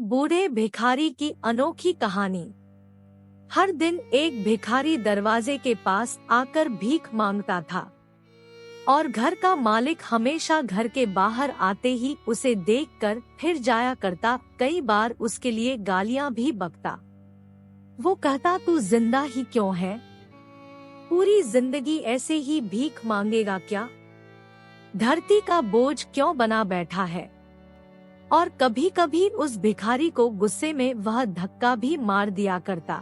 बूढ़े भिखारी की अनोखी कहानी। हर दिन एक भिखारी दरवाजे के पास आकर भीख मांगता था और घर का मालिक हमेशा घर के बाहर आते ही उसे देखकर फिर जाया करता। कई बार उसके लिए गालियां भी बकता। वो कहता, तू जिंदा ही क्यों है? पूरी जिंदगी ऐसे ही भीख मांगेगा क्या? धरती का बोझ क्यों बना बैठा है? और कभी कभी उस भिखारी को गुस्से में वह धक्का भी मार दिया करता।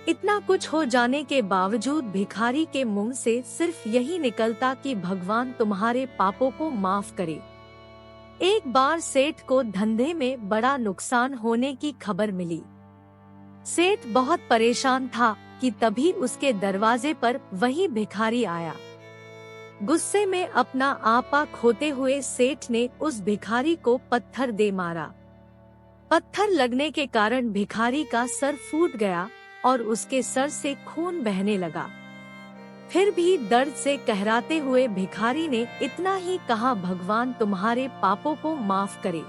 इतना कुछ हो जाने के बावजूद भिखारी के मुंह से सिर्फ यही निकलता कि भगवान तुम्हारे पापों को माफ करे। एक बार सेठ को धंधे में बड़ा नुकसान होने की खबर मिली। सेठ बहुत परेशान था कि तभी उसके दरवाजे पर वही भिखारी आया। गुस्से में अपना आपा खोते हुए सेठ ने उस भिखारी को पत्थर दे मारा। पत्थर लगने के कारण भिखारी का सर फूट गया और उसके सर से खून बहने लगा। फिर भी दर्द से कहराते हुए भिखारी ने इतना ही कहा, भगवान तुम्हारे पापों को माफ करे।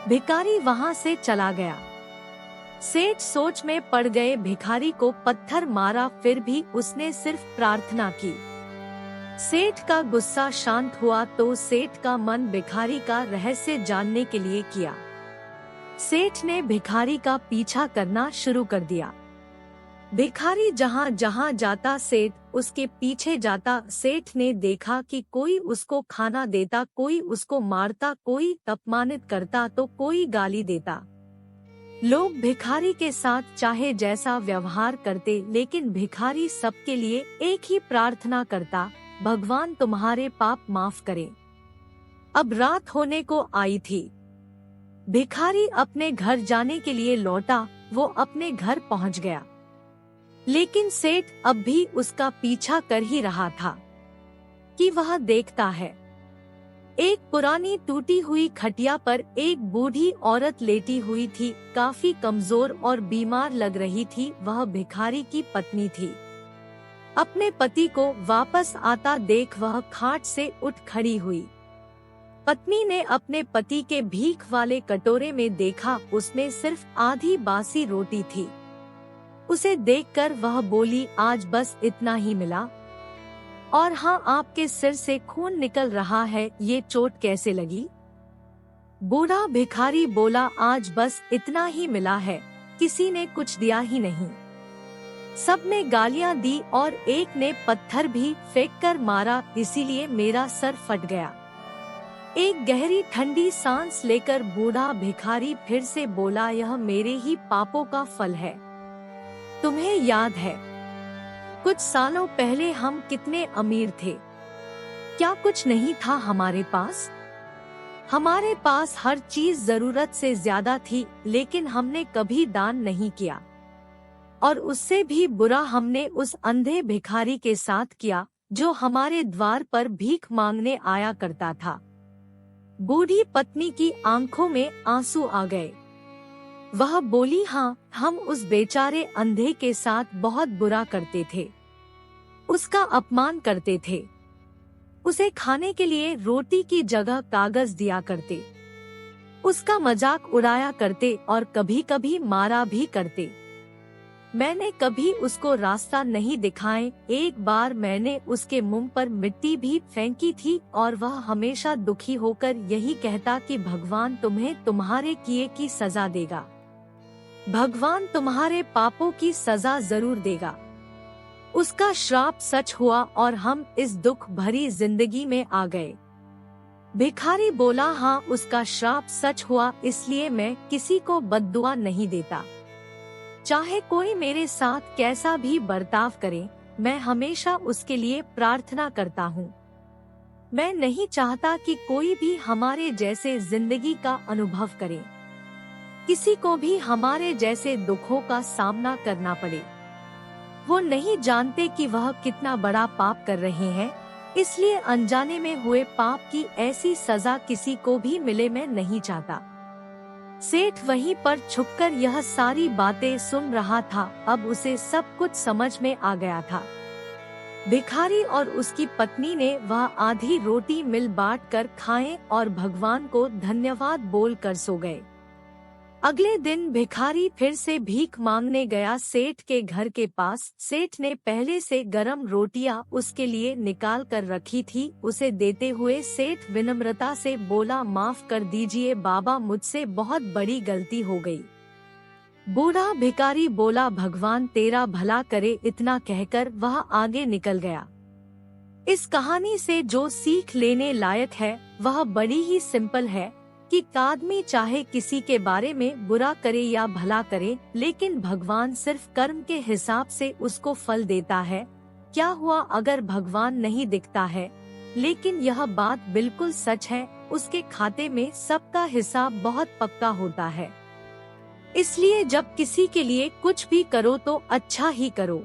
भिखारी वहां से चला गया। सेठ सोच में पड़ गए। भिखारी को पत्थर मारा, फिर भी उसने सिर्फ प्रार्थना की। सेठ का गुस्सा शांत हुआ तो सेठ का मन भिखारी का रहस्य जानने के लिए किया। सेठ ने भिखारी का पीछा करना शुरू कर दिया। भिखारी जहाँ जहाँ जाता सेठ उसके पीछे जाता। सेठ ने देखा कि कोई उसको खाना देता, कोई उसको मारता, कोई अपमानित करता तो कोई गाली देता। लोग भिखारी के साथ चाहे जैसा व्यवहार करते, लेकिन भिखारी सबके लिए एक ही प्रार्थना करता, भगवान तुम्हारे पाप माफ करे। अब रात होने को आई थी। भिखारी अपने घर जाने के लिए लौटा। वो अपने घर पहुंच गया, लेकिन सेठ अब भी उसका पीछा कर ही रहा था कि वह देखता है। एक पुरानी टूटी हुई खटिया पर एक बूढ़ी औरत लेटी हुई थी। काफी कमजोर और बीमार लग रही थी। वह भिखारी की पत्नी थी। अपने पति को वापस आता देख वह खाट से उठ खड़ी हुई। पत्नी ने अपने पति के भीख वाले कटोरे में देखा, उसमें सिर्फ आधी बासी रोटी थी। उसे देखकर वह बोली, आज बस इतना ही मिला? और हाँ, आपके सिर से खून निकल रहा है, ये चोट कैसे लगी? बूढ़ा भिखारी बोला, आज बस इतना ही मिला है, किसी ने कुछ दिया ही नहीं। सब ने गालियां दी और एक ने पत्थर भी फेंककर मारा, इसीलिए मेरा सर फट गया। एक गहरी ठंडी सांस लेकर बूढ़ा भिखारी फिर से बोला, यह मेरे ही पापों का फल है। तुम्हें याद है कुछ सालों पहले हम कितने अमीर थे? क्या कुछ नहीं था हमारे पास? हमारे पास हर चीज जरूरत से ज्यादा थी, लेकिन हमने कभी दान नहीं किया। और उससे भी बुरा हमने उस अंधे भिखारी के साथ किया जो हमारे द्वार पर भीख मांगने आया करता था। बूढ़ी पत्नी की आंखों में आंसू आ गए। वह बोली, हाँ, हम उस बेचारे अंधे के साथ बहुत बुरा करते थे, उसका अपमान करते थे, उसे खाने के लिए रोटी की जगह कागज दिया करते, उसका मजाक उड़ाया करते और कभी कभी मारा भी करते। मैंने कभी उसको रास्ता नहीं दिखाए। एक बार मैंने उसके मुंह पर मिट्टी भी फेंकी थी और वह हमेशा दुखी होकर यही कहता कि भगवान तुम्हें तुम्हारे किए की सजा देगा, भगवान तुम्हारे पापों की सजा जरूर देगा। उसका श्राप सच हुआ और हम इस दुख भरी जिंदगी में आ गए। भिखारी बोला, हाँ, उसका श्राप सच हुआ, इसलिए मैं किसी को बद्दुआ नहीं देता। चाहे कोई मेरे साथ कैसा भी बर्ताव करे, मैं हमेशा उसके लिए प्रार्थना करता हूँ। मैं नहीं चाहता कि कोई भी हमारे जैसे जिंदगी का अनुभव करे, किसी को भी हमारे जैसे दुखों का सामना करना पड़े। वो नहीं जानते कि वह कितना बड़ा पाप कर रहे हैं, इसलिए अनजाने में हुए पाप की ऐसी सजा किसी को भी मिले, मैं नहीं चाहता। सेठ वहीं पर छुपकर यह सारी बातें सुन रहा था। अब उसे सब कुछ समझ में आ गया था। भिखारी और उसकी पत्नी ने वह आधी रोटी मिल बांट कर खाएं और भगवान को धन्यवाद बोल कर सो गए। अगले दिन भिखारी फिर से भीख मांगने गया सेठ के घर के पास। सेठ ने पहले से गरम रोटियां उसके लिए निकाल कर रखी थी। उसे देते हुए सेठ विनम्रता से बोला, माफ कर दीजिए बाबा, मुझसे बहुत बड़ी गलती हो गई। बूढ़ा भिखारी बोला, भगवान तेरा भला करे। इतना कहकर वह आगे निकल गया। इस कहानी से जो सीख लेने लायक है वह बड़ी ही सिंपल है कि आदमी चाहे किसी के बारे में बुरा करे या भला करे, लेकिन भगवान सिर्फ कर्म के हिसाब से उसको फल देता है। क्या हुआ अगर भगवान नहीं दिखता है, लेकिन यह बात बिल्कुल सच है, उसके खाते में सबका हिसाब बहुत पक्का होता है। इसलिए जब किसी के लिए कुछ भी करो तो अच्छा ही करो।